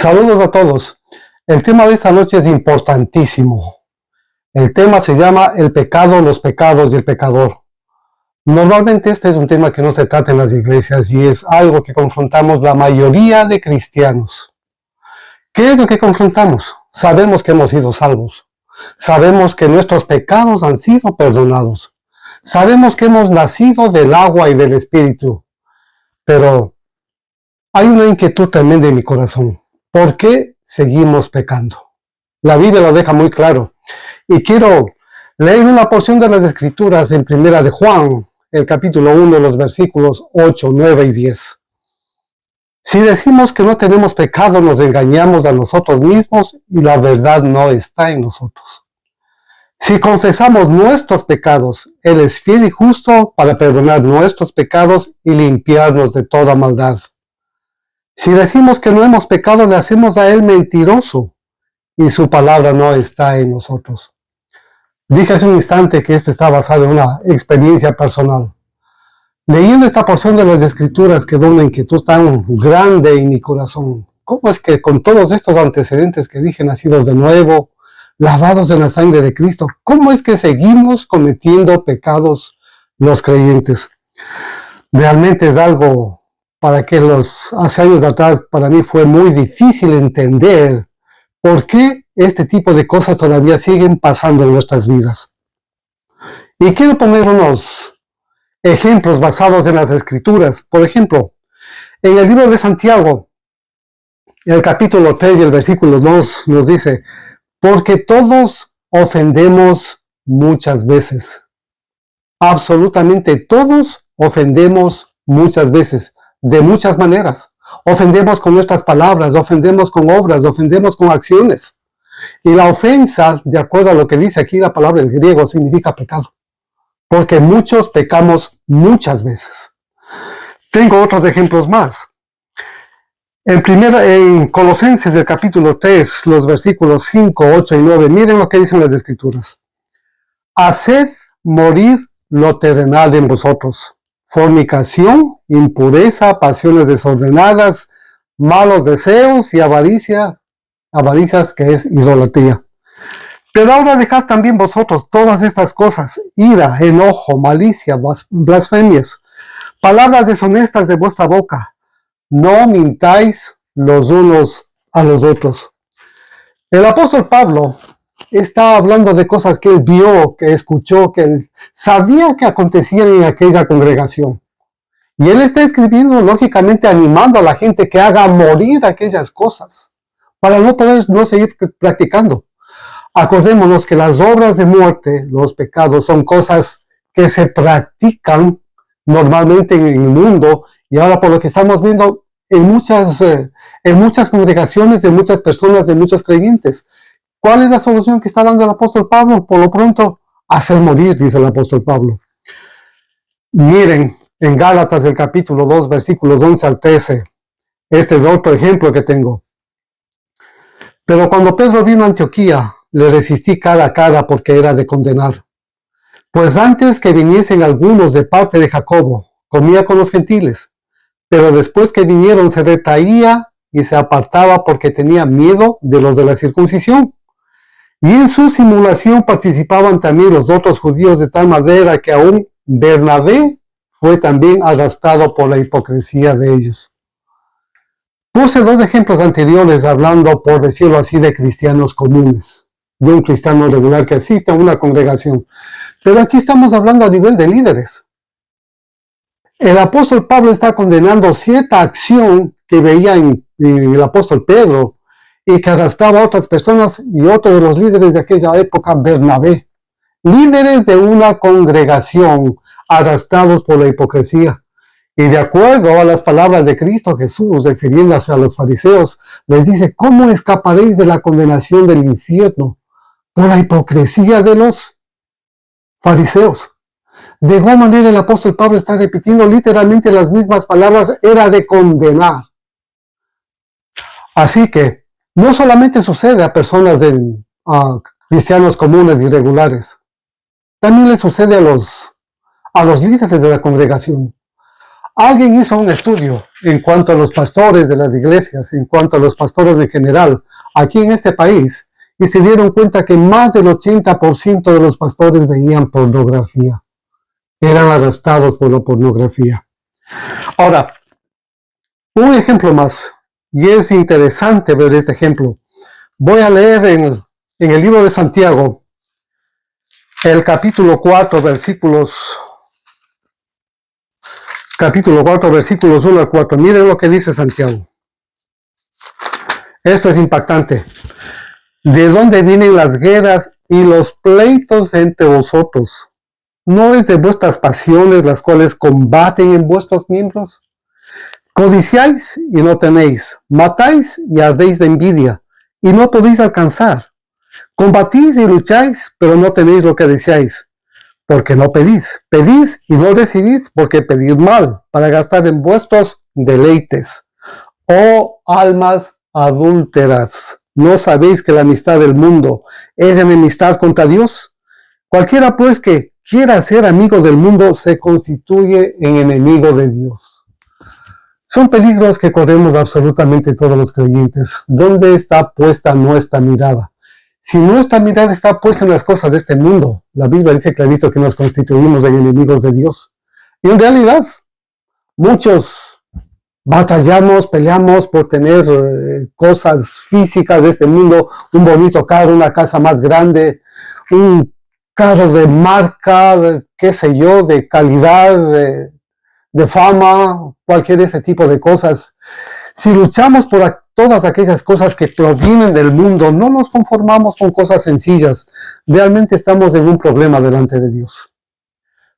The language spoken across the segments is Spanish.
Saludos a todos. El tema de esta noche es importantísimo. El tema se llama el pecado, los pecados y el pecador. Normalmente este es un tema que no se trata en las iglesias y es algo que confrontamos la mayoría de cristianos. ¿Qué es lo que confrontamos? Sabemos que hemos sido salvos. Sabemos que nuestros pecados han sido perdonados. Sabemos que hemos nacido del agua y del espíritu. Pero hay una inquietud tremenda en mi corazón. ¿Por qué seguimos pecando? La Biblia lo deja muy claro. Y quiero leer una porción de las Escrituras en Primera de Juan, el capítulo 1, los versículos 8, 9 y 10. Si decimos que no tenemos pecado, nos engañamos a nosotros mismos y la verdad no está en nosotros. Si confesamos nuestros pecados, Él es fiel y justo para perdonar nuestros pecados y limpiarnos de toda maldad. Si decimos que no hemos pecado, le hacemos a Él mentiroso y su palabra no está en nosotros. Dije hace un instante que esto está basado en una experiencia personal. Leyendo esta porción de las Escrituras quedó una inquietud tan grande en mi corazón. ¿Cómo es que con todos estos antecedentes que dije, nacidos de nuevo, lavados en la sangre de Cristo, cómo es que seguimos cometiendo pecados los creyentes? Realmente es algo para que hace años atrás para mí fue muy difícil entender por qué este tipo de cosas todavía siguen pasando en nuestras vidas. Y quiero poner unos ejemplos basados en las Escrituras. Por ejemplo, en el libro de Santiago, en el capítulo 3 y el versículo 2 nos dice: porque todos ofendemos muchas veces. Absolutamente todos ofendemos muchas veces, de muchas maneras. Ofendemos con nuestras palabras, ofendemos con obras, ofendemos con acciones. Y la ofensa, de acuerdo a lo que dice aquí la palabra del griego, significa pecado. Porque muchos pecamos muchas veces. Tengo otros ejemplos más. En Colosenses del capítulo 3, los versículos 5, 8 y 9, miren lo que dicen las Escrituras. Haced morir lo terrenal en vosotros: fornicación, impureza, pasiones desordenadas, malos deseos y avaricia, avaricias, que es idolatría. Pero ahora dejad también vosotros todas estas cosas: ira, enojo, malicia, blasfemias, palabras deshonestas de vuestra boca. No mintáis los unos a los otros. El apóstol Pablo está hablando de cosas que él vio, que escuchó, que él sabía que acontecían en aquella congregación. Y él está escribiendo, lógicamente, animando a la gente que haga morir aquellas cosas, para no seguir practicando. Acordémonos que las obras de muerte, los pecados, son cosas que se practican normalmente en el mundo, y ahora por lo que estamos viendo en muchas congregaciones, de muchas personas, de muchos creyentes. ¿Cuál es la solución que está dando el apóstol Pablo? Por lo pronto, hacer morir, dice el apóstol Pablo. Miren, en Gálatas del capítulo 2, versículos 11 al 13. Este es otro ejemplo que tengo. Pero cuando Pedro vino a Antioquía, le resistí cara a cara porque era de condenar. Pues antes que viniesen algunos de parte de Jacobo, comía con los gentiles. Pero después que vinieron se retraía y se apartaba porque tenía miedo de los de la circuncisión. Y en su simulación participaban también los otros judíos, de tal manera que aún Bernabé fue también arrastrado por la hipocresía de ellos. Puse dos ejemplos anteriores hablando, por decirlo así, de cristianos comunes, de un cristiano regular que asiste a una congregación. Pero aquí estamos hablando a nivel de líderes. El apóstol Pablo está condenando cierta acción que veía en el apóstol Pedro y que arrastraba a otras personas, y otro de los líderes de aquella época, Bernabé. Líderes de una congregación arrastrados por la hipocresía. Y de acuerdo a las palabras de Cristo Jesús, refiriéndose a los fariseos, les dice: ¿cómo escaparéis de la condenación del infierno? Por la hipocresía de los fariseos. De igual manera, el apóstol Pablo está repitiendo literalmente las mismas palabras, era de condenar. Así que no solamente sucede a personas cristianos comunes y regulares, también le sucede a los líderes de la congregación. Alguien hizo un estudio en cuanto a los pastores de las iglesias, en cuanto a los pastores en general, aquí en este país, y se dieron cuenta que más del 80% de los pastores veían pornografía. Eran arrestados por la pornografía. Ahora, un ejemplo más, y es interesante ver este ejemplo. Voy a leer en el libro de Santiago, el capítulo 4, versículos 1 al 4. Miren lo que dice Santiago. Esto es impactante. ¿De dónde vienen las guerras y los pleitos entre vosotros? ¿No es de vuestras pasiones las cuales combaten en vuestros miembros? Codiciáis y no tenéis, matáis y ardéis de envidia, y no podéis alcanzar. Combatís y lucháis, pero no tenéis lo que deseáis, porque no pedís. Pedís y no recibís, porque pedís mal, para gastar en vuestros deleites. Oh almas adúlteras, ¿no sabéis que la amistad del mundo es enemistad contra Dios? Cualquiera pues que quiera ser amigo del mundo se constituye en enemigo de Dios. Son peligros que corremos absolutamente todos los creyentes. ¿Dónde está puesta nuestra mirada? Si nuestra mirada está puesta en las cosas de este mundo, la Biblia dice clarito que nos constituimos en enemigos de Dios. Y en realidad, muchos batallamos, peleamos por tener cosas físicas de este mundo, un bonito carro, una casa más grande, un carro de marca, qué sé yo, de calidad, de fama, cualquier ese tipo de cosas. Si luchamos por todas aquellas cosas que provienen del mundo, no nos conformamos con cosas sencillas. Realmente estamos en un problema delante de Dios.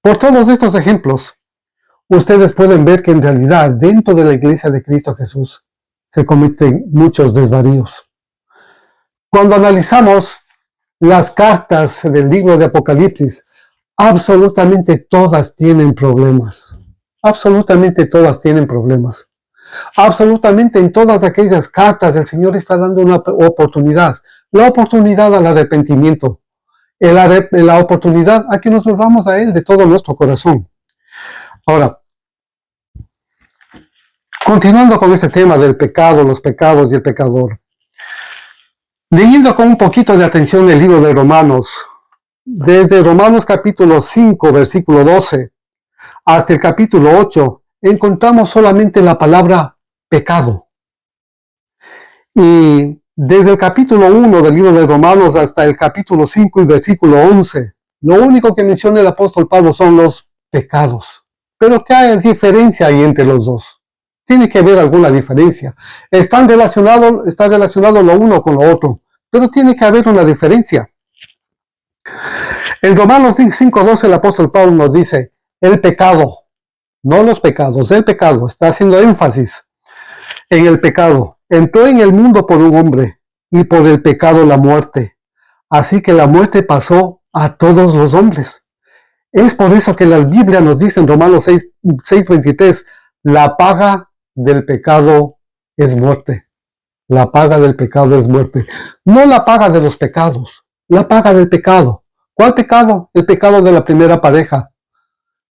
Por todos estos ejemplos, ustedes pueden ver que en realidad dentro de la iglesia de Cristo Jesús se cometen muchos desvaríos. Cuando analizamos las cartas del libro de Apocalipsis, absolutamente todas tienen problemas. Absolutamente todas tienen problemas. Absolutamente en todas aquellas cartas el Señor está dando una oportunidad. La oportunidad al arrepentimiento. La oportunidad a que nos volvamos a Él de todo nuestro corazón. Ahora, continuando con este tema del pecado, los pecados y el pecador. Leyendo con un poquito de atención el libro de Romanos, desde Romanos capítulo 5, versículo 12, hasta el capítulo 8, encontramos solamente la palabra pecado. Y desde el capítulo 1 del libro de Romanos hasta el capítulo 5 y versículo 11, lo único que menciona el apóstol Pablo son los pecados. Pero ¿qué diferencia hay entre los dos? Tiene que haber alguna diferencia. Está relacionado lo uno con lo otro, pero tiene que haber una diferencia. En Romanos 5:12 el apóstol Pablo nos dice, el pecado, no los pecados, el pecado, está haciendo énfasis en el pecado. Entró en el mundo por un hombre y por el pecado la muerte. Así que la muerte pasó a todos los hombres. Es por eso que la Biblia nos dice en Romanos 6:23, la paga del pecado es muerte. La paga del pecado es muerte. No la paga de los pecados, la paga del pecado. ¿Cuál pecado? El pecado de la primera pareja,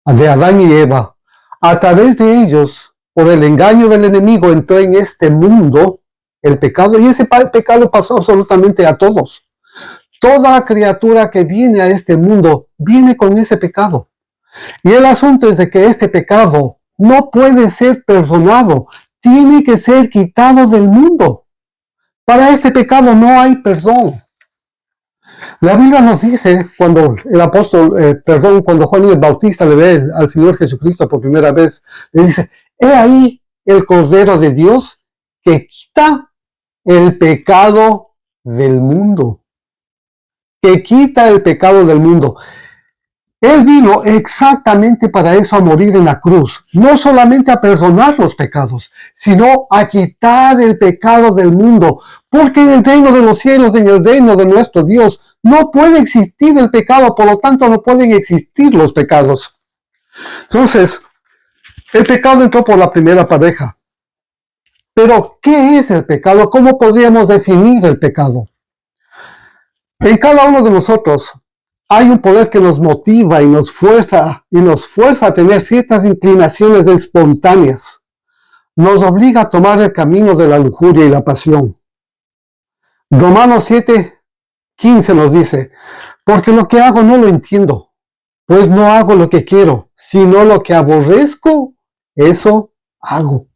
de Adán y Eva. A través de ellos, por el engaño del enemigo, entró en este mundo el pecado, y ese pecado pasó absolutamente a todos. Toda criatura que viene a este mundo viene con ese pecado. Y el asunto es de que este pecado no puede ser perdonado, tiene que ser quitado del mundo. Para este pecado no hay perdón. La Biblia nos dice, cuando cuando Juan el Bautista le ve al Señor Jesucristo por primera vez, le dice, he ahí el Cordero de Dios que quita el pecado del mundo. Que quita el pecado del mundo. Él vino exactamente para eso, a morir en la cruz. No solamente a perdonar los pecados, sino a quitar el pecado del mundo. Porque en el reino de los cielos, en el reino de nuestro Dios, no puede existir el pecado, por lo tanto no pueden existir los pecados. Entonces, el pecado entró por la primera pareja. Pero, ¿qué es el pecado? ¿Cómo podríamos definir el pecado? En cada uno de nosotros Hay un poder que nos motiva y nos fuerza a tener ciertas inclinaciones espontáneas. Nos obliga a tomar el camino de la lujuria y la pasión. Romanos 7:15 nos dice, porque lo que hago no lo entiendo, pues no hago lo que quiero, sino lo que aborrezco, eso hago.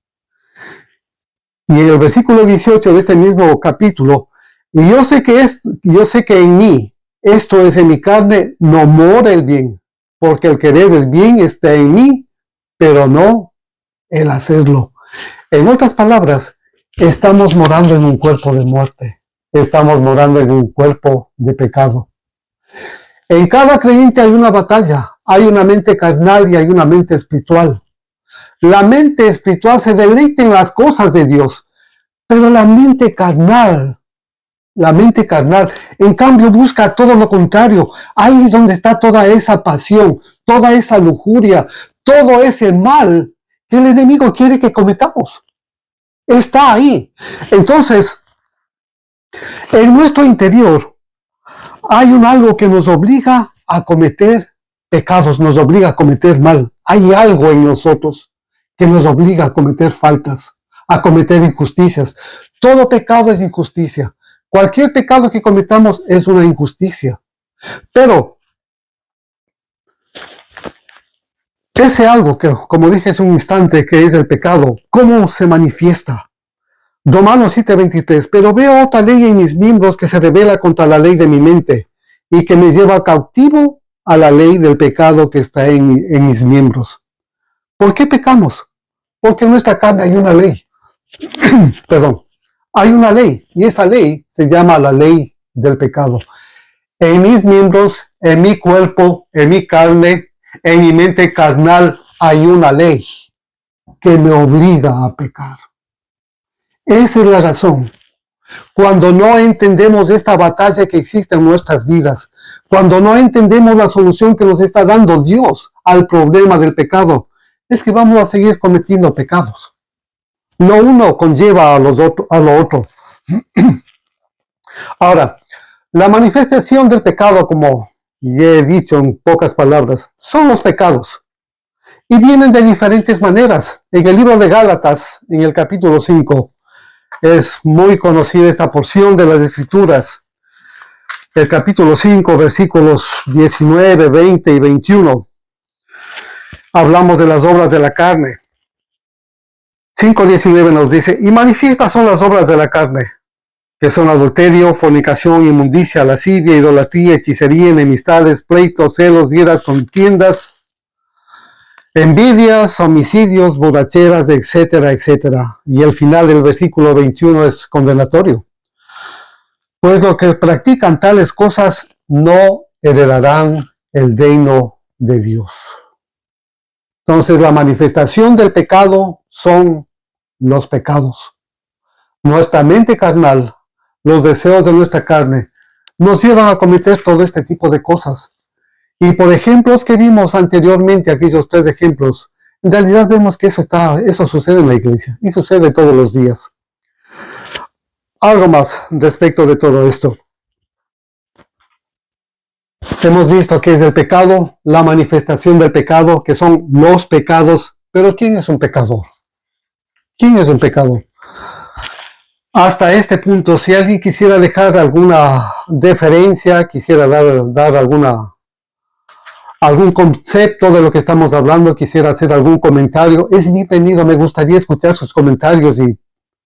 Y en el versículo 18 de este mismo capítulo, y yo sé que en mí, esto es en mi carne, no mora el bien, porque el querer el bien está en mí, pero no el hacerlo. En otras palabras, estamos morando en un cuerpo de muerte, estamos morando en un cuerpo de pecado. En cada creyente hay una batalla, hay una mente carnal y hay una mente espiritual. La mente espiritual se deleita en las cosas de Dios, pero la mente carnal, en cambio, busca todo lo contrario. Ahí es donde está toda esa pasión, toda esa lujuria, todo ese mal que el enemigo quiere que cometamos. Está ahí. Entonces, en nuestro interior hay algo que nos obliga a cometer pecados, nos obliga a cometer mal. Hay algo en nosotros que nos obliga a cometer faltas, a cometer injusticias. Todo pecado es injusticia. Cualquier pecado que cometamos es una injusticia. Pero ese algo que, como dije hace un instante, que es el pecado, ¿cómo se manifiesta? Romanos 7:23, pero veo otra ley en mis miembros que se rebela contra la ley de mi mente y que me lleva cautivo a la ley del pecado que está en mis miembros. ¿Por qué pecamos? Porque en nuestra carne hay una ley. Perdón. Hay una ley, y esa ley se llama la ley del pecado. En mis miembros, en mi cuerpo, en mi carne, en mi mente carnal, hay una ley que me obliga a pecar. Esa es la razón. Cuando no entendemos esta batalla que existe en nuestras vidas, cuando no entendemos la solución que nos está dando Dios al problema del pecado, es que vamos a seguir cometiendo pecados. Lo uno conlleva a lo otro. Ahora, la manifestación del pecado, como ya he dicho en pocas palabras, son los pecados. Y vienen de diferentes maneras. En el libro de Gálatas, en el capítulo 5, es muy conocida esta porción de las Escrituras. El capítulo 5, versículos 19, 20 y 21. Hablamos de las obras de la carne. 5:19 nos dice, y manifiestas son las obras de la carne, que son adulterio, fornicación, inmundicia, lascivia, idolatría, hechicería, enemistades, pleitos, celos, iras, contiendas, envidias, homicidios, borracheras, etcétera, etcétera. Y el final del versículo 21 es condenatorio. Pues los que practican tales cosas no heredarán el reino de Dios. Entonces la manifestación del pecado son los pecados. Nuestra mente carnal, los deseos de nuestra carne, nos llevan a cometer todo este tipo de cosas. Y por ejemplos que vimos anteriormente, aquellos 3 ejemplos, en realidad vemos que eso sucede en la iglesia y sucede todos los días. Algo más respecto de todo esto. Hemos visto que es el pecado, la manifestación del pecado, que son los pecados. Pero ¿quién es un pecador? ¿Quién es un pecador? Hasta este punto, si alguien quisiera dejar alguna referencia, quisiera dar algún concepto de lo que estamos hablando, quisiera hacer algún comentario, es bienvenido. Me gustaría escuchar sus comentarios y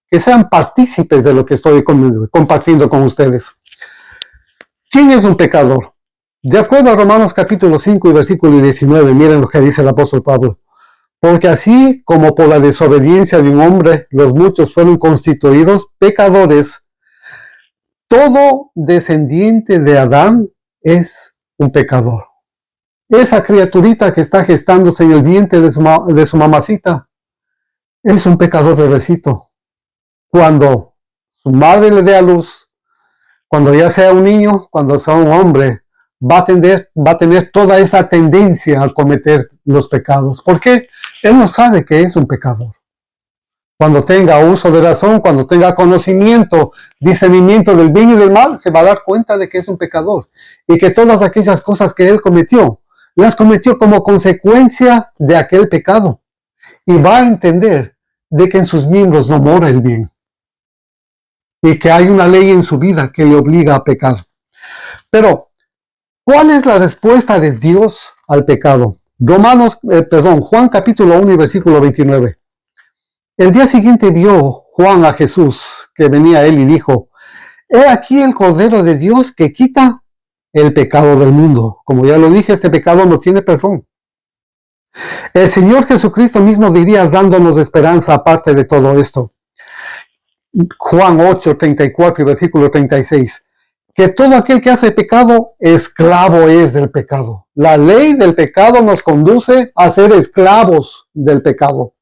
que sean partícipes de lo que estoy compartiendo con ustedes. ¿Quién es un pecador? De acuerdo a Romanos capítulo 5 y versículo 19, miren lo que dice el apóstol Pablo. Porque así como por la desobediencia de un hombre los muchos fueron constituidos pecadores, todo descendiente de Adán es un pecador. Esa criaturita que está gestándose en el vientre de su mamacita es un pecador bebecito. Cuando su madre le dé a luz, cuando ya sea un niño, cuando sea un hombre, va a tener toda esa tendencia a cometer los pecados. ¿Por qué? Él no sabe que es un pecador. Cuando tenga uso de razón, cuando tenga conocimiento, discernimiento del bien y del mal, se va a dar cuenta de que es un pecador y que todas aquellas cosas que él cometió, las cometió como consecuencia de aquel pecado. Y va a entender de que en sus miembros no mora el bien y que hay una ley en su vida que le obliga a pecar. Pero, ¿cuál es la respuesta de Dios al pecado? Juan capítulo 1 y versículo 29. El día siguiente vio Juan a Jesús que venía a él y dijo: He aquí el Cordero de Dios que quita el pecado del mundo. Como ya lo dije, este pecado no tiene perdón. El Señor Jesucristo mismo diría, dándonos esperanza aparte de todo esto. Juan 8, 34 y versículo 36. Que todo aquel que hace pecado, esclavo es del pecado. La ley del pecado nos conduce a ser esclavos del pecado.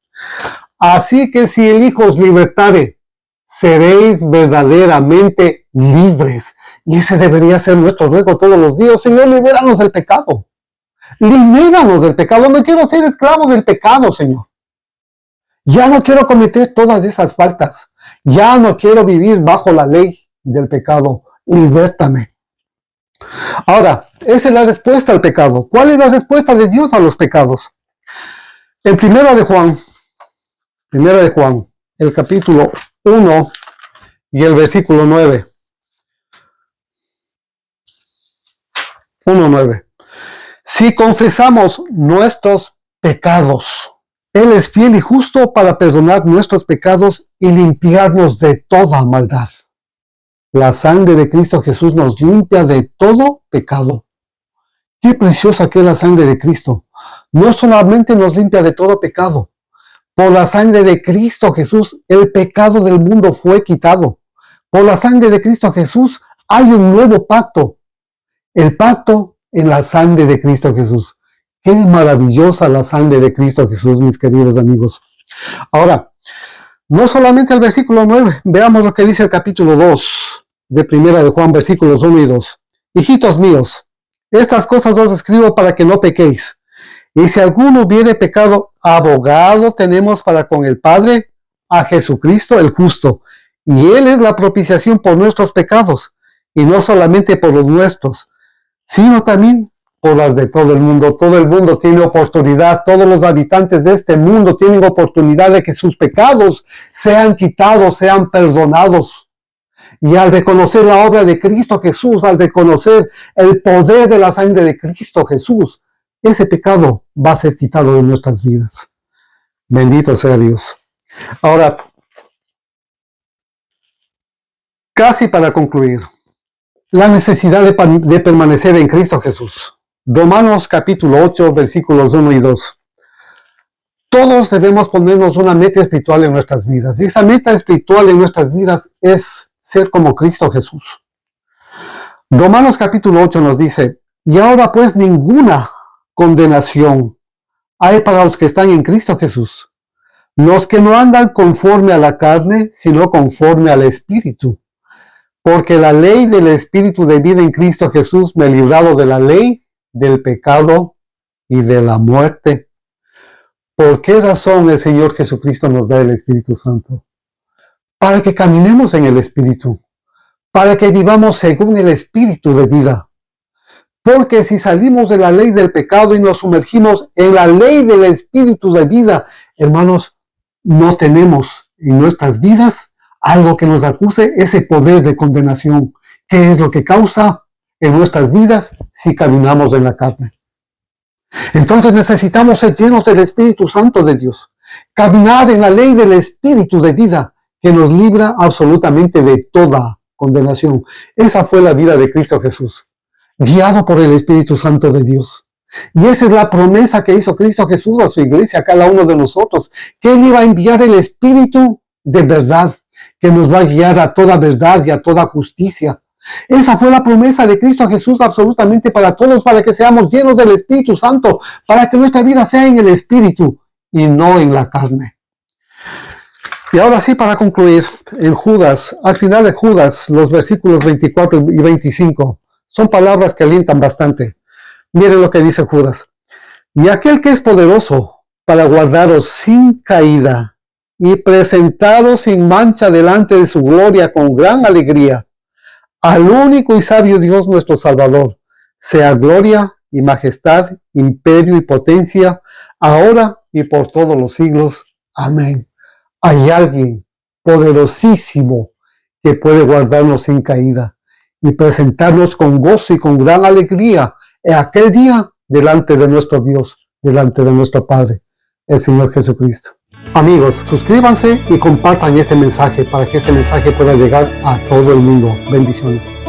Así que si el Hijo os libertare, seréis verdaderamente libres. Y ese debería ser nuestro ruego todos los días. Señor, libéranos del pecado. Libéranos del pecado. No quiero ser esclavo del pecado, Señor. Ya no quiero cometer todas esas faltas. Ya no quiero vivir bajo la ley del pecado. Libértame. Ahora, esa es la respuesta al pecado. ¿Cuál es la respuesta de Dios a los pecados? En Primera de Juan, el capítulo 1 y el versículo 9. 1:9. Si confesamos nuestros pecados, Él es fiel y justo para perdonar nuestros pecados y limpiarnos de toda maldad. La sangre de Cristo Jesús nos limpia de todo pecado. Qué preciosa que es la sangre de Cristo. No solamente nos limpia de todo pecado. Por la sangre de Cristo Jesús, el pecado del mundo fue quitado. Por la sangre de Cristo Jesús, hay un nuevo pacto. El pacto en la sangre de Cristo Jesús. Qué maravillosa la sangre de Cristo Jesús, mis queridos amigos. Ahora, no solamente el versículo 9, veamos lo que dice el capítulo 2 de Primera de Juan, versículos 1 y 2. Hijitos míos, estas cosas os escribo para que no pequéis. Y si alguno hubiere pecado, abogado tenemos para con el Padre, a Jesucristo el justo. Y Él es la propiciación por nuestros pecados, y no solamente por los nuestros, sino también por las de todo el mundo. Todo el mundo tiene oportunidad, todos los habitantes de este mundo tienen oportunidad de que sus pecados sean quitados, sean perdonados. Y al reconocer la obra de Cristo Jesús, al reconocer el poder de la sangre de Cristo Jesús, ese pecado va a ser quitado de nuestras vidas. Bendito sea Dios. Ahora, casi para concluir, la necesidad de permanecer en Cristo Jesús. Romanos capítulo 8, versículos 1 y 2. Todos debemos ponernos una meta espiritual en nuestras vidas. Y esa meta espiritual en nuestras vidas es ser como Cristo Jesús. Romanos capítulo 8 nos dice: y ahora pues ninguna condenación hay para los que están en Cristo Jesús, los que no andan conforme a la carne, sino conforme al Espíritu. Porque la ley del Espíritu de vida en Cristo Jesús me ha librado de la ley, del pecado y de la muerte. ¿Por qué razón el Señor Jesucristo nos da el Espíritu Santo? Para que caminemos en el Espíritu, para que vivamos según el Espíritu de vida. Porque si salimos de la ley del pecado y nos sumergimos en la ley del Espíritu de vida, hermanos, no tenemos en nuestras vidas algo que nos acuse ese poder de condenación, que es lo que causa en nuestras vidas si caminamos en la carne. Entonces necesitamos ser llenos del Espíritu Santo de Dios, caminar en la ley del Espíritu de vida, que nos libra absolutamente de toda condenación. Esa fue la vida de Cristo Jesús, guiado por el Espíritu Santo de Dios. Y esa es la promesa que hizo Cristo Jesús a su iglesia, a cada uno de nosotros, que Él iba a enviar el Espíritu de verdad, que nos va a guiar a toda verdad y a toda justicia. Esa fue la promesa de Cristo Jesús absolutamente para todos, para que seamos llenos del Espíritu Santo, para que nuestra vida sea en el Espíritu y no en la carne. Y ahora sí, para concluir, en Judas, al final de Judas, los versículos 24 y 25, son palabras que alientan bastante. Miren lo que dice Judas. Y aquel que es poderoso para guardaros sin caída y presentados sin mancha delante de su gloria con gran alegría. Al único y sabio Dios nuestro Salvador, sea gloria y majestad, imperio y potencia, ahora y por todos los siglos. Amén. Hay alguien poderosísimo que puede guardarnos sin caída y presentarnos con gozo y con gran alegría en aquel día delante de nuestro Dios, delante de nuestro Padre, el Señor Jesucristo. Amigos, suscríbanse y compartan este mensaje para que este mensaje pueda llegar a todo el mundo. Bendiciones.